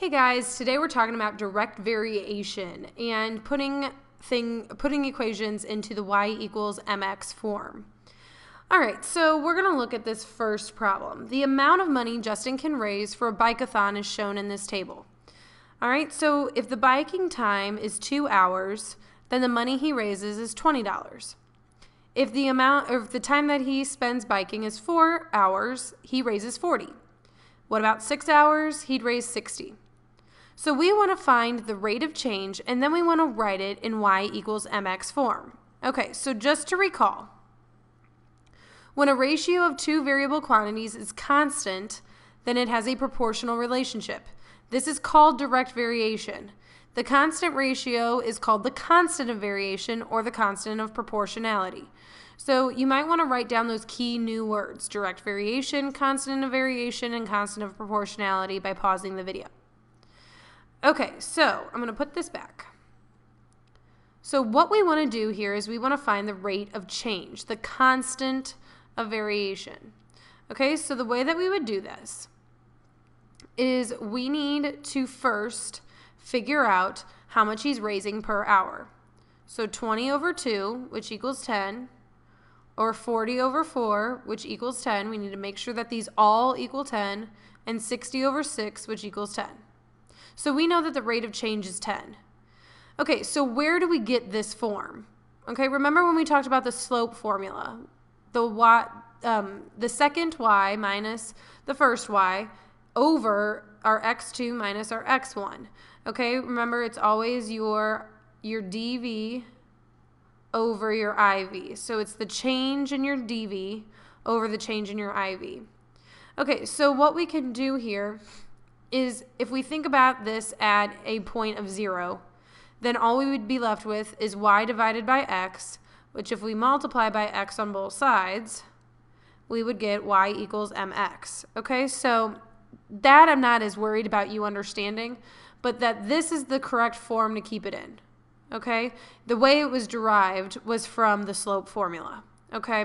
Hey guys, today we're talking about direct variation and putting equations into the y equals mx form. All right, so we're going to look at this first problem. The amount of money Justin can raise for a bike-a-thon is shown in this table. All right, so if the biking time is 2 hours, then the money he raises is $20. If the time that he spends biking is 4 hours, he raises $40. What about 6 hours? He'd raise $60. So we want to find the rate of change, and then we want to write it in y equals mx form. Okay, so just to recall, when a ratio of two variable quantities is constant, then it has a proportional relationship. This is called direct variation. The constant ratio is called the constant of variation or the constant of proportionality. So you might want to write down those key new words: direct variation, constant of variation, and constant of proportionality by pausing the video. Okay, so I'm going to put this back. So what we want to do here is we want to find the rate of change, the constant of variation. Okay, so the way that we would do this is we need to first figure out how much he's raising per hour. So 20 over 2, which equals 10, or 40 over 4, which equals 10. We need to make sure that these all equal 10, and 60 over 6, which equals 10. So we know that the rate of change is 10. Okay, so where do we get this form? Okay, remember when we talked about the slope formula? The second y minus the first y over our x2 minus our x1. Okay, remember it's always your dv over your iv. So it's the change in your dv over the change in your iv. Okay, so what we can do here is if we think about this at a point of 0, then all we would be left with is y divided by x, which if we multiply by x on both sides, we would get y equals mx. Okay, so that I'm not as worried about you understanding, but that this is the correct form to keep it in. Okay, the way it was derived was from the slope formula. Okay,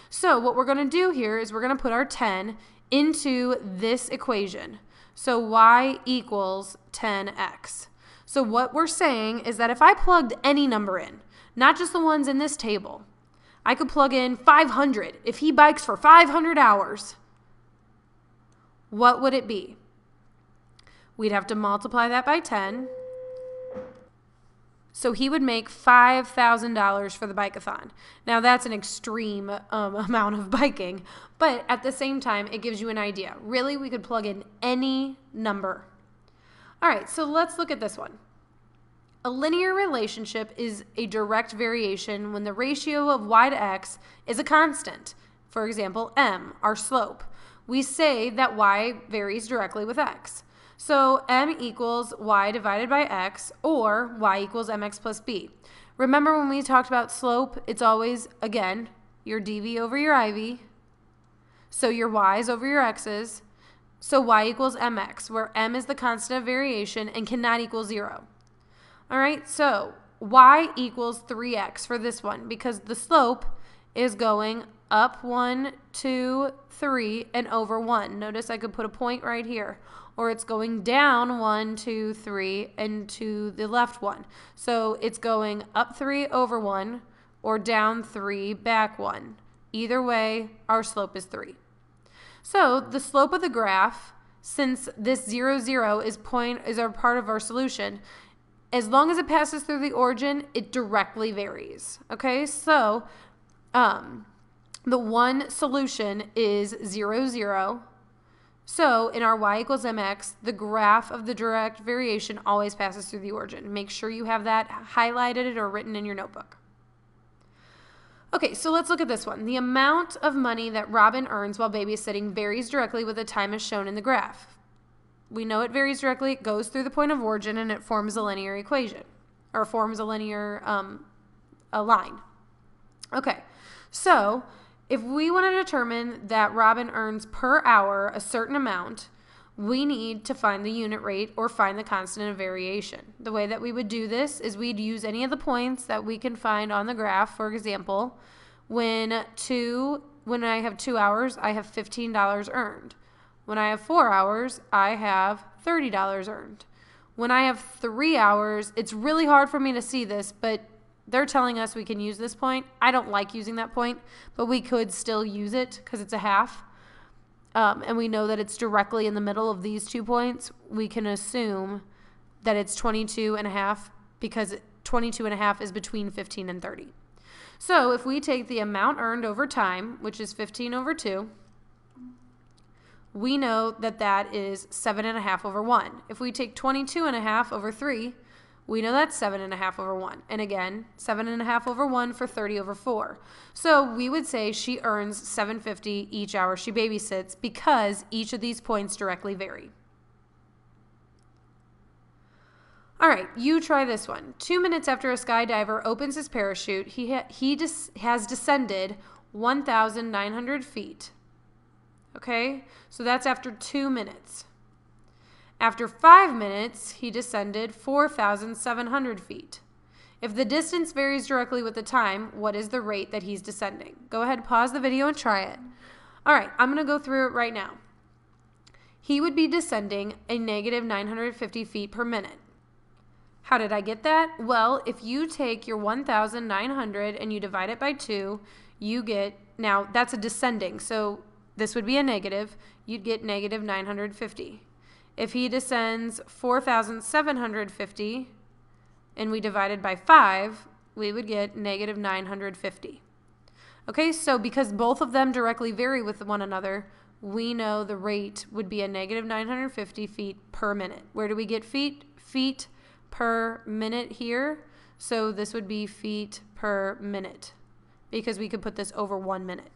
so what we're going to do here is we're going to put our 10 into this equation. So y equals 10x. So what we're saying is that if I plugged any number in, not just the ones in this table, I could plug in 500. If he bikes for 500 hours, what would it be? We'd have to multiply that by 10. So he would make $5,000 for the bike-a-thon. Now that's an extreme amount of biking, but at the same time, it gives you an idea. Really, we could plug in any number. All right, so let's look at this one. A linear relationship is a direct variation when the ratio of y to x is a constant. For example, m, our slope. We say that y varies directly with x. So m equals y divided by x, or y equals mx plus b. Remember when we talked about slope, it's always, again, your dv over your iv, so your y's over your x's, so y equals mx, where m is the constant of variation and cannot equal 0. All right, so y equals 3x for this one because the slope is going up 1, 2, 3, and over 1. Notice I could put a point right here. Or it's going down 1, 2, 3, and to the left 1. So it's going up 3 over 1 or down 3 back 1. Either way, our slope is 3. So the slope of the graph, since this 0, 0 is our part of our solution, as long as it passes through the origin, it directly varies. Okay, so the one solution is 0, 0. So in our y equals mx, the graph of the direct variation always passes through the origin. Make sure you have that highlighted or written in your notebook. Okay, so let's look at this one. The amount of money that Robin earns while babysitting varies directly with the time as shown in the graph. We know it varies directly. It goes through the point of origin and it forms a linear equation, or forms a linear a line. Okay, so if we want to determine that Robin earns per hour a certain amount, we need to find the unit rate or find the constant of variation. The way that we would do this is we'd use any of the points that we can find on the graph. For example, when I have 2 hours, I have $15 earned. When I have 4 hours, I have $30 earned. When I have 3 hours, it's really hard for me to see this, but they're telling us we can use this point. I don't like using that point, but we could still use it because it's a half. And we know that it's directly in the middle of these 2 points. We can assume that it's 22 and a half because 22 and a half is between 15 and 30. So if we take the amount earned over time, which is 15 over 2, we know that that is 7.5 over 1. If we take 22.5 over 3, we know that's 7.5 over 1. And again, 7.5 over 1 for 30 over 4. So we would say she earns $7.50 each hour she babysits because each of these points directly vary. All right, you try this one. 2 minutes after a skydiver opens his parachute, he has descended 1,900 feet. Okay, so that's after 2 minutes. After 5 minutes, he descended 4,700 feet. If the distance varies directly with the time, what is the rate that he's descending? Go ahead, pause the video and try it. All right, I'm going to go through it right now. He would be descending a negative 950 feet per minute. How did I get that? Well, if you take your 1,900 and you divide it by 2, you get, now that's a descending, so this would be a negative, you'd get negative 950. If he descends 4,750 and we divided by 5, we would get negative 950. Okay, so because both of them directly vary with one another, we know the rate would be a negative 950 feet per minute. Where do we get feet? Feet per minute here. So this would be feet per minute because we could put this over 1 minute.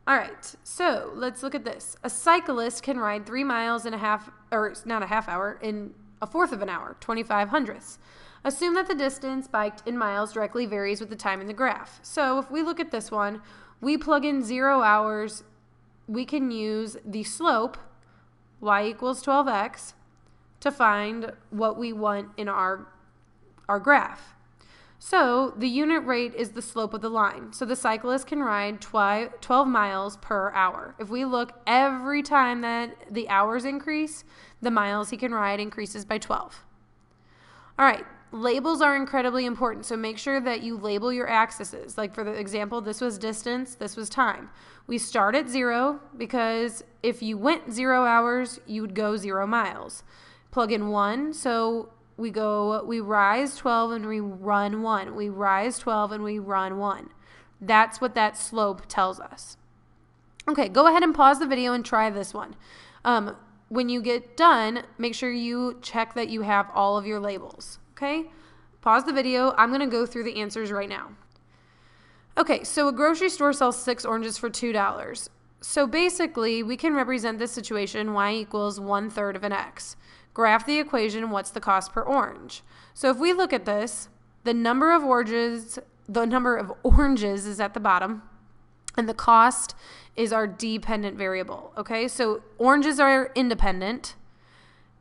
All right, so let's look at this. A cyclist can ride 3 miles in a half, or not a half hour, in a fourth of an hour, 25 hundredths. Assume that the distance biked in miles directly varies with the time in the graph. So if we look at this one, we plug in 0 hours, we can use the slope, y equals 12x, to find what we want in our graph. So the unit rate is the slope of the line. So the cyclist can ride 12 miles per hour. If we look every time that the hours increase, the miles he can ride increases by 12. All right, labels are incredibly important. So make sure that you label your axes. Like for the example, this was distance, this was time. We start at 0 because if you went 0 hours, you would go 0 miles. Plug in 1, so we rise 12 and we run 1. We rise 12 and we run 1. That's what that slope tells us. Okay, go ahead and pause the video and try this one. When you get done, make sure you check that you have all of your labels. Okay, pause the video. I'm going to go through the answers right now. Okay, so a grocery store sells 6 oranges for $2. So basically, we can represent this situation, y equals 1/3 of an x. Graph the equation, what's the cost per orange? So if we look at this, the number of oranges is at the bottom, and the cost is our dependent variable, okay? So oranges are independent,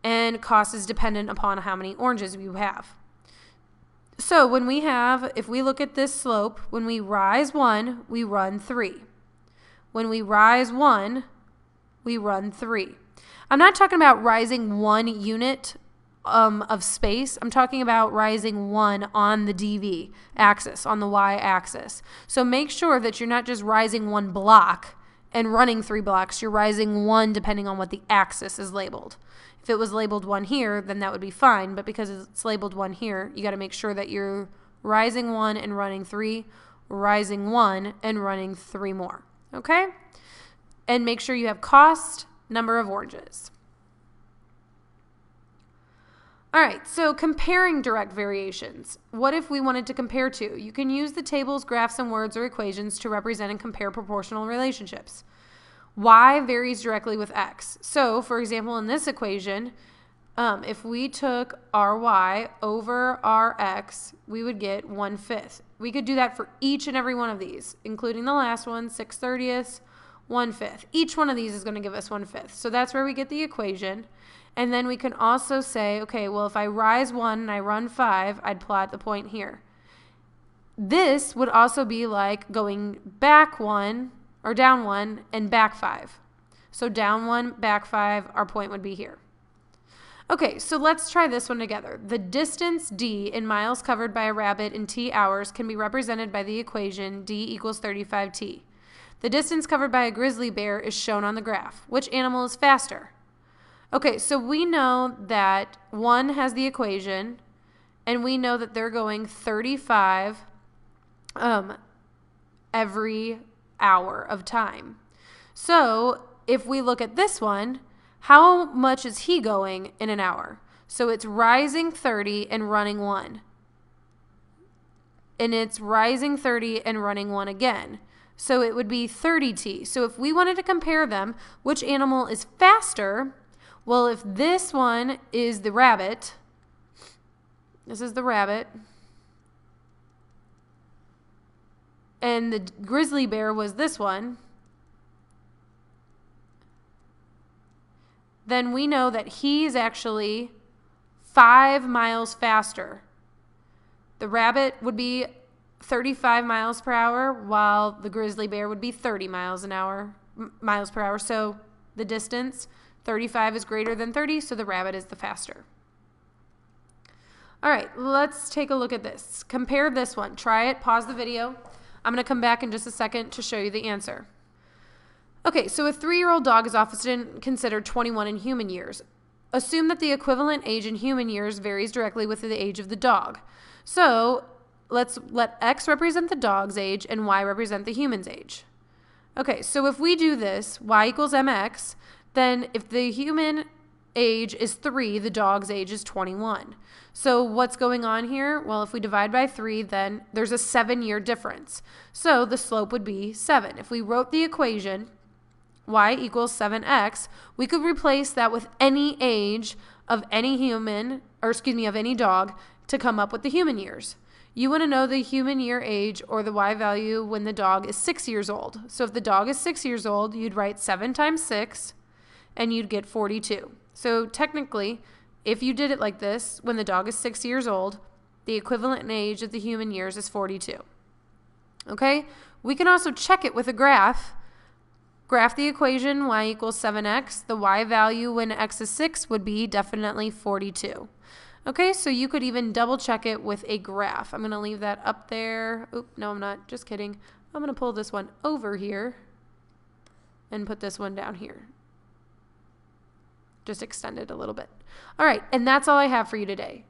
and cost is dependent upon how many oranges you have. So if we look at this slope, when we rise 1, we run 3. When we rise 1, we run 3. I'm not talking about rising 1 unit of space. I'm talking about rising 1 on the DV axis, on the Y axis. So make sure that you're not just rising 1 block and running 3 blocks. You're rising 1 depending on what the axis is labeled. If it was labeled 1 here, then that would be fine. But because it's labeled 1 here, you got to make sure that you're rising 1 and running 3, rising 1 and running 3 more. Okay? And make sure you have cost, number of oranges. All right, so comparing direct variations. What if we wanted to compare two? You can use the tables, graphs, and words or equations to represent and compare proportional relationships. Y varies directly with X. So, for example, in this equation, if we took our Y over our X, we would get 1/5. We could do that for each and every one of these, including the last one, 6/30, 1/5. Each one of these is going to give us 1/5. So that's where we get the equation. And then we can also say, okay, well, if I rise 1 and I run 5, I'd plot the point here. This would also be like going back 1 or down 1, and back 5. So down 1, back 5, our point would be here. Okay, so let's try this one together. The distance d in miles covered by a rabbit in t hours can be represented by the equation d equals 35t. The distance covered by a grizzly bear is shown on the graph. Which animal is faster? Okay, so we know that 1 has the equation, and we know that they're going 35 every hour of time. So if we look at this one, how much is he going in an hour? So it's rising 30 and running 1. And it's rising 30 and running 1 again. So it would be 30t. So if we wanted to compare them, which animal is faster? Well, if this one is the rabbit, this is the rabbit, and the grizzly bear was this one, then we know that he's actually 5 miles faster. The rabbit would be 35 miles per hour, while the grizzly bear would be 30 miles per hour. So the distance, 35 is greater than 30, so the rabbit is the faster. All right, let's take a look at this. Compare this one. Try it, pause the video. I'm going to come back in just a second to show you the answer. Okay, so a 3-year-old dog is often considered 21 in human years. Assume that the equivalent age in human years varies directly with the age of the dog. So let's let X represent the dog's age and Y represent the human's age. Okay, so if we do this, Y equals mx, then if the human age is 3, the dog's age is 21. So what's going on here? Well, if we divide by 3, then there's a 7-year difference. So the slope would be 7. If we wrote the equation, y equals 7x, we could replace that with any age of any human, or excuse me, of any dog to come up with the human years. You want to know the human year age or the y value when the dog is 6 years old. So if the dog is 6 years old, you'd write 7 times 6 and you'd get 42. So technically, if you did it like this, when the dog is 6 years old, the equivalent age of the human years is 42. Okay? We can also check it with a graph. Graph the equation y equals 7x. The y value when x is 6 would be definitely 42. Okay, so you could even double check it with a graph. I'm going to leave that up there. Oop, no, I'm not. Just kidding. I'm going to pull this one over here and put this one down here. Just extend it a little bit. All right, and that's all I have for you today.